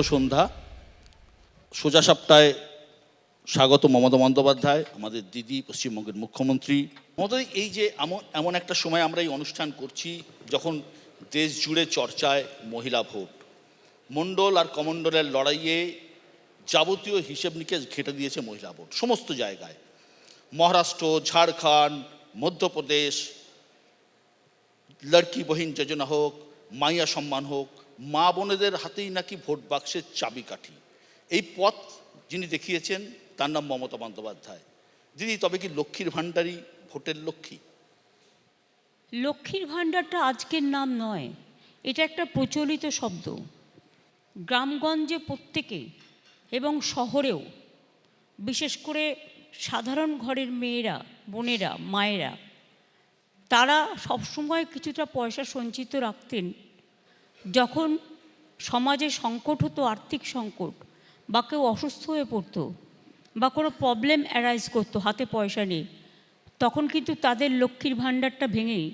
সন্ধ্যা। সোজা সাপটায় স্বাগত মমতা বন্দ্যোপাধ্যায়, আমাদের দিদি, পশ্চিমবঙ্গের মুখ্যমন্ত্রী মমতাদি। এই যে এমন একটা সময় আমরা এই অনুষ্ঠান করছি যখন দেশ জুড়ে চর্চায় মহিলা ভোট, মণ্ডল আর কমণ্ডলের লড়াইয়ে যাবতীয় হিসেব নিকেশ ঘেঁটে দিয়েছে মহিলা ভোট সমস্ত জায়গায়। মহারাষ্ট্র, ঝাড়খণ্ড, মধ্যপ্রদেশ, লড়কি বহিন যোজনা হোক, মাইয়া সম্মান হোক, মা বোনেদের হাতেই নাকি ভোট বাক্সের চাবিকাঠি। এই পথ যিনি দেখিয়েছেন তার নাম মমতা বন্দ্যোপাধ্যায়। দিদি, তবে কি লক্ষ্মীর ভাণ্ডারই ভোটের লক্ষ্মী? লক্ষ্মীর ভাণ্ডারটা আজকের নাম নয়, এটা একটা প্রচলিত শব্দ। গ্রামগঞ্জে প্রত্যেকে এবং শহরেও, বিশেষ করে সাধারণ ঘরের মেয়েরা, বোনেরা, মায়েরা, তারা সবসময় কিছুটা পয়সা সঞ্চিত রাখতেন। যখন সমাজে সংকট হতো, আর্থিক সংকট, বা কেউ অসুস্থ হয়ে পড়তো, বা কোনো প্রবলেম অ্যারাইজ করতো, হাতে পয়সা নেই, তখন কিন্তু তাদের লক্ষ্মীর ভাণ্ডারটা ভেঙেই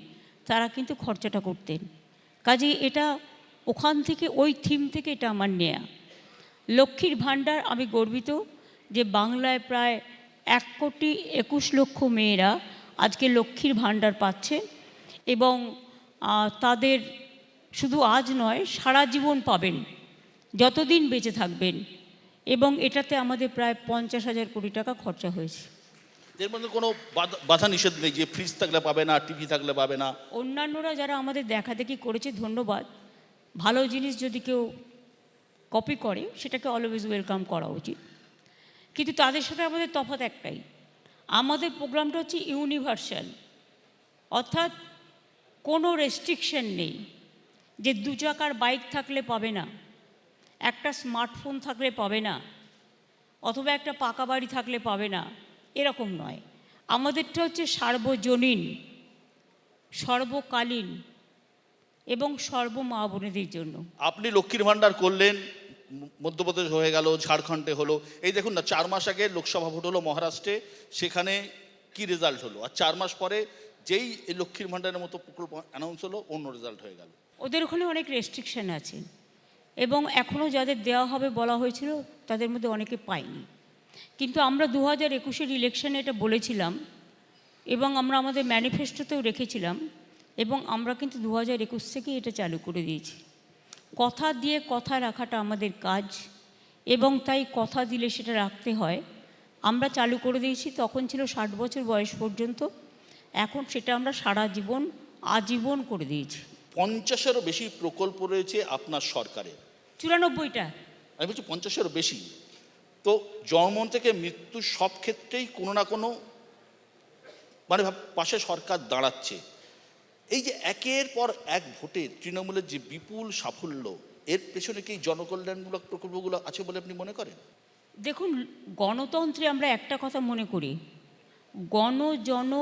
তারা কিন্তু খরচাটা করতেন। কাজেই এটা ওখান থেকে, ওই থিম থেকে এটা আমার নেয়া। লক্ষ্মীর ভাণ্ডার, আমি গর্বিত যে বাংলায় প্রায় 1,21,00,000 মেয়েরা আজকে লক্ষ্মীর ভাণ্ডার পাচ্ছে, এবং তাদের শুধু আজ নয়, সারা জীবন পাবেন, যতদিন বেঁচে থাকবেন। এবং এটাতে আমাদের প্রায় 50,000 কোটি টাকা খরচা হয়েছে। এর মধ্যে কোনো বাধা নিষেধ নেই যে ফ্রিজ থাকলে পাবে না, টিভি থাকলে পাবে না। অন্যান্যরা যারা আমাদের দেখাদেখি করেছে, ধন্যবাদ। ভালো জিনিস যদি কেউ কপি করে, সেটাকে অলওয়েজ ওয়েলকাম করা উচিত। কিন্তু তাদের সাথে আমাদের তফাৎ একটাই, আমাদের প্রোগ্রামটা হচ্ছে ইউনিভার্সাল, অর্থাৎ কোনো রেস্ট্রিকশন নেই যে 2 চাকার বাইক থাকলে পাবে না, একটা স্মার্টফোন থাকলে পাবে না, অথবা একটা পাকা বাড়ি থাকলে পাবে না, এরকম নয়। আমাদেরটা হচ্ছে সার্বজনীন, সর্বকালীন এবং সর্বমা বোনেদের জন্য। আপনি লক্ষ্মীর ভাণ্ডার করলেন, মধ্যপ্রদেশ হয়ে গেল, ঝাড়খণ্ডে হলো। এই দেখুন না, 4 মাস আগে লোকসভা ভোট হলো মহারাষ্ট্রে, সেখানে কি রেজাল্ট হলো, আর 4 মাস পরে যেই এই লক্ষ্মীর ভাণ্ডারের মতো প্রকল্প অ্যানাউন্স হলো, অন্য রেজাল্ট হয়ে গেল। ওদের ওখানে অনেক রেস্ট্রিকশান আছে, এবং এখনও যাদের দেওয়া হবে বলা হয়েছিল, তাদের মধ্যে অনেকে পায়নি। কিন্তু আমরা 2021-এর ইলেকশনে এটা বলেছিলাম, এবং আমরা আমাদের ম্যানিফেস্টোতেও রেখেছিলাম, এবং আমরা কিন্তু 2021 থেকেই এটা চালু করে দিয়েছি। কথা দিয়ে কথা রাখাটা আমাদের কাজ, এবং তাই কথা দিলে সেটা রাখতে হয়। আমরা চালু করে দিয়েছি, তখন ছিল 60 বছর বয়স পর্যন্ত, এখন সেটা আমরা সারা জীবন, আজীবন করে দিয়েছি। 50-এরও বেশি প্রকল্প রয়েছে আপনার সরকারের। 94টা। আমি বলছি 50-এরও বেশি। তো জন্ম থেকে মৃত্যু সব ক্ষেত্রেই কোনো না কোনো মানে পাশে সরকার দাঁড়াচ্ছে। এই যে একের পর এক ভোটে তৃণমূলের যে বিপুল সাফল্য, এর পেছনে কি জনকল্যাণমূলক প্রকল্পগুলো আছে বলে আপনি মনে করেন? দেখুন, গণতন্ত্রে আমরা একটা কথা মনে করি, জন,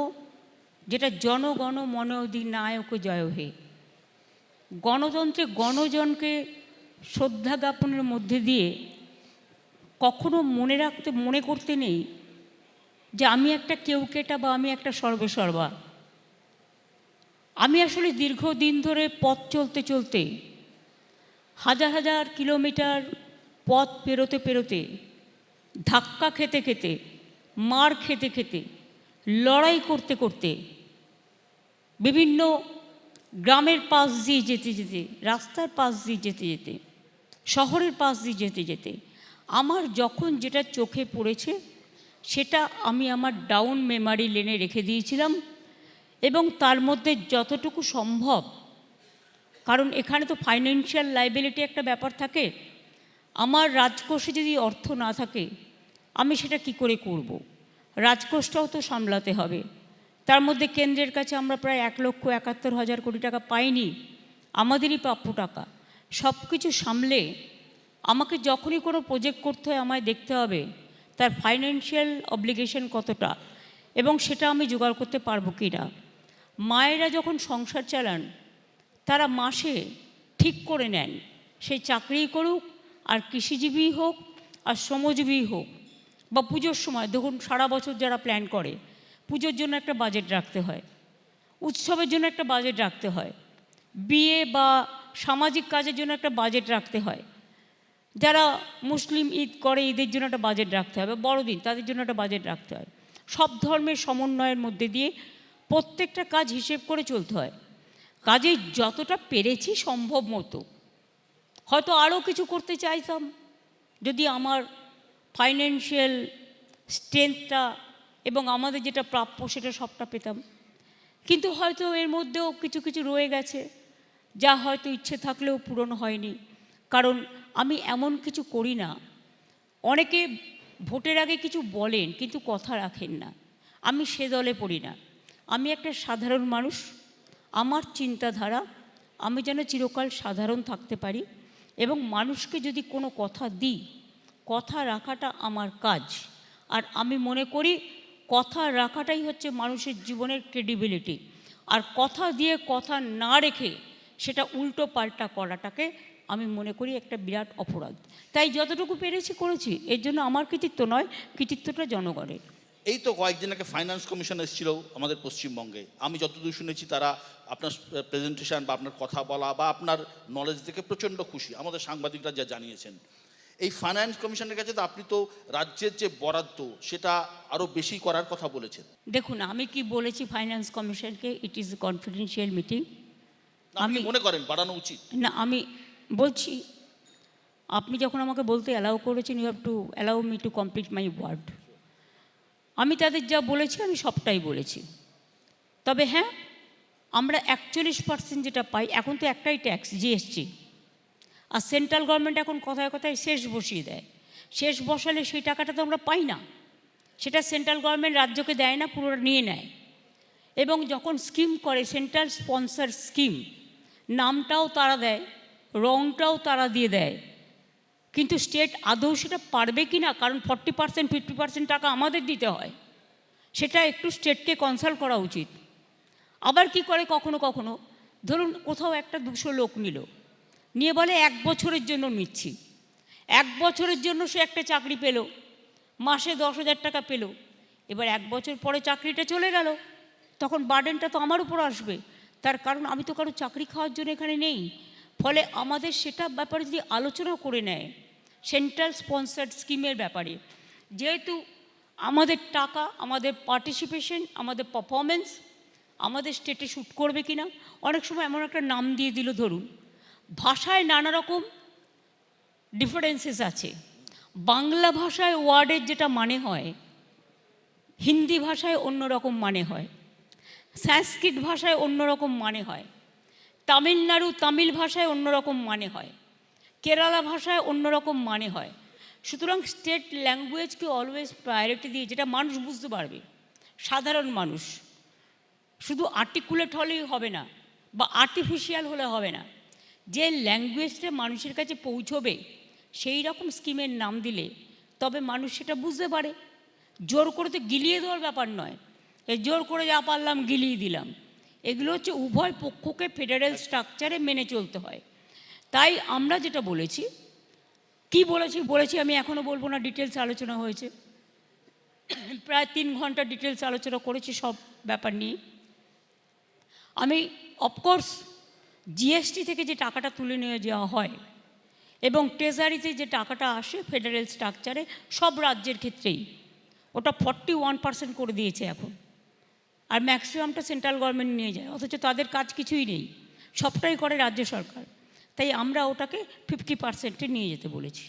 যেটা জনগণ মন অধিনায়ক জয় হে। গণতন্ত্রে গণজনকে শ্রদ্ধা জ্ঞাপনের মধ্যে দিয়ে কখনো মনে করতে নেই যে আমি একটা কেউকেটা বা আমি একটা সর্বেসর্বা। আমি আসলে দীর্ঘদিন ধরে পথ চলতে চলতে, হাজার হাজার কিলোমিটার পথ পেরোতে পেরোতে, ধাক্কা খেতে খেতে, মার খেতে খেতে, লড়াই করতে করতে, বিভিন্ন গ্রামের পাশ দিয়ে যেতে যেতে, রাস্তার পাশ দিয়ে যেতে যেতে, শহরের পাশ দিয়ে যেতে যেতে, আমার যখন যেটা চোখে পড়েছে সেটা আমি আমার ডাউন মেমারি লেনে রেখে দিয়েছিলাম, এবং তার মধ্যে যতটুকু সম্ভব, কারণ এখানে তো ফাইন্যান্সিয়াল লায়াবিলিটি একটা ব্যাপার থাকে। আমার রাজকোষে যদি অর্থ না থাকে, আমি সেটা কি করে করব? রাজকোষটাও তো সামলাতে হবে। তার মধ্যে কেন্দ্রের কাছে আমরা প্রায় 1,71,000 কোটি টাকা পাইনি, আমাদেরই প্রাপ্য টাকা। সব কিছু সামলে আমাকে যখনই কোনো প্রজেক্ট করতে হয়, আমায় দেখতে হবে তার ফাইন্যান্সিয়াল অব্লিগেশন কতটা, এবং সেটা আমি জোগাড় করতে পারবো কি না। মায়েরা যখন সংসার চালান, তারা মাসে ঠিক করে নেন, সেই চাকরিই করুক, আর কৃষিজীবী হোক, আর শ্রমজীবী হোক, বা পুজোর সময় দেখুন, সারা বছর যারা প্ল্যান করে, পুজোর জন্য একটা বাজেট রাখতে হয়, উৎসবের জন্য একটা বাজেট রাখতে হয়, বিয়ে বা সামাজিক কাজের জন্য একটা বাজেট রাখতে হয়। যারা মুসলিম ঈদ করে, ঈদের জন্য একটা বাজেট রাখতে হবে, বড়দিন তাদের জন্য একটা বাজেট রাখতে হয়। সব ধর্মের সমন্বয়ের মধ্যে দিয়ে প্রত্যেকটা কাজ হিসেব করে চলতে হয়। কাজে যতটা পেরেছি সম্ভব মতো, হয়তো আরও কিছু করতে চাইতাম যদি আমার ফাইন্যান্সিয়াল স্ট্রেংথটা এবং আমাদের যেটা প্রাপ্য সেটা সবটা পেতাম, কিন্তু হয়তো এর মধ্যেও কিছু কিছু রয়ে গেছে যা হয়তো ইচ্ছে থাকলেও পূরণ হয়নি। কারণ আমি এমন কিছু করি না, অনেকে ভোটের আগে কিছু বলেন কিন্তু কথা রাখেন না, আমি সে দলে পড়ি না। আমি একটা সাধারণ মানুষ, আমার চিন্তাধারা আমি যেন চিরকাল সাধারণ থাকতে পারি এবং মানুষকে যদি কোনো কথা দিই, কথা রাখাটা আমার কাজ। আর আমি মনে করি কথা রাখাটাই হচ্ছে মানুষের জীবনের ক্রেডিবিলিটি। আর কথা দিয়ে কথা না রেখে সেটা উল্টো পাল্টা করাটাকে আমি মনে করি একটা বিরাট অপরাধ। তাই যতটুকু পেরেছি করেছি, এর জন্য আমার কৃতিত্ব নয়, কৃতিত্বটা জনগণের। এই তো কয়েকদিন আগে ফাইন্যান্স কমিশন এসেছিল আমাদের পশ্চিমবঙ্গে। আমি যতদূর শুনেছি তারা আপনার প্রেজেন্টেশন বা আপনার কথা বলা বা আপনার নলেজ দেখে প্রচণ্ড খুশি, আমাদের সাংবাদিকরা যা জানিয়েছেন। এই ফাইন্যান্স কমিশনের কাছে তো আপনি তো রাজ্যের যে বরাদ্দ সেটা আরও বেশি করার কথা বলেছেন। দেখুন, আমি কি বলেছি ফাইন্যান্স কমিশনকে? It is a confidential meeting. আপনি মনে করেন বাড়ানো উচিত? না, আমি বলছি, আপনি যখন আমাকে বলতে অ্যালাউ করেছেন, you have to allow me to complete my word. আমি তাদের যা বলেছি আমি সবটাই বলেছি। তবে হ্যাঁ, আমরা 41% যেটা পাই, এখন তো একটাই ট্যাক্স, জিএসটি। আর সেন্ট্রাল গভর্নমেন্ট এখন কথায় কথায় শেষ বসিয়ে দেয়। শেষ বসালে সেই টাকাটা তো আমরা পাই না, সেটা সেন্ট্রাল গভর্নমেন্ট রাজ্যকে দেয় না, পুরোটা নিয়ে নেয়। এবং যখন স্কিম করে, সেন্ট্রাল স্পন্সর স্কিম, নামটাও তারা দেয়, রংটাও তারা দিয়ে দেয়, কিন্তু স্টেট আদৌ সেটা পারবে কি না, কারণ 40% 50% টাকা আমাদের দিতে হয়, সেটা একটু স্টেটকে কনসাল্ট করা উচিত। আবার কি করে কখনো কখনো, ধরুন কোথাও একটা 200 লোক নিয়ে বলে 1 বছরের জন্য নিচ্ছি। 1 বছরের জন্য সে একটা চাকরি পেল, মাসে 10,000 টাকা পেল। এবার 1 বছর পরে চাকরিটা চলে গেল, তখন বার্ডেনটা তো আমার উপর আসবে। তার কারণ আমি তো কারো চাকরি খাওয়ার জন্য এখানে নেই। ফলে আমাদের সেটা ব্যাপারে যদি আলোচনা করে নেয় সেন্ট্রাল স্পন্সার্ড স্কিমের ব্যাপারে, যেহেতু আমাদের টাকা, আমাদের পার্টিসিপেশন, আমাদের পারফরমেন্স আমাদের স্টেটে শ্যুট করবে কি না। অনেক সময় এমন একটা নাম দিয়ে দিল, ধরুন ভাষায় নানা রকম ডিফারেন্সেস আছে। বাংলা ভাষায় ওয়ার্ডের যেটা মানে হয়, হিন্দি ভাষায় অন্য রকম মানে হয়, সংস্কৃত ভাষায় অন্য রকম মানে হয়, তামিলনাড়ু তামিল ভাষায় অন্যরকম মানে হয়, কেরালা ভাষায় অন্যরকম মানে হয়। সুতরাং স্টেট ল্যাঙ্গুয়েজকে অলওয়েজ প্রায়োরিটি দিয়ে, যেটা মানুষ বুঝতে পারবে, সাধারণ মানুষ। শুধু আর্টিকুলেট হলেই হবে না বা আর্টিফিশিয়াল হলে হবে না, যে ল্যাঙ্গুয়েজটা মানুষের কাছে পৌঁছবে সেই রকম স্কিমের নাম দিলে তবে মানুষ সেটা বুঝতে পারে। জোর করে তো গিলিয়ে দেওয়ার ব্যাপার নয়, জোর করে যা পারলাম গিলিয়ে দিলাম। এগুলো হচ্ছে উভয় পক্ষকে ফেডারেল স্ট্রাকচারে মেনে চলতে হয়। তাই আমরা যেটা বলেছি, কি বলেছি আমি এখনও বলবো না, ডিটেলস আলোচনা হয়েছে, প্রায় 3 ঘন্টা ডিটেলস আলোচনা করেছি সব ব্যাপার নিয়ে। আমি অফকোর্স জিএসটি থেকে যে টাকাটা তুলে নিয়ে যাওয়া হয় এবং ট্রেজারিতে যে টাকাটা আসে ফেডারেল স্ট্রাকচারে সব রাজ্যের ক্ষেত্রেই, ওটা 41% করে দিয়েছে এখন। আর ম্যাক্সিমামটা সেন্ট্রাল গভর্নমেন্ট নিয়ে যায়, অথচ তাদের কাজ কিছুই নেই, সবটাই করে রাজ্য সরকার। তাই আমরা ওটাকে 50%-এ নিয়ে যেতে বলেছি।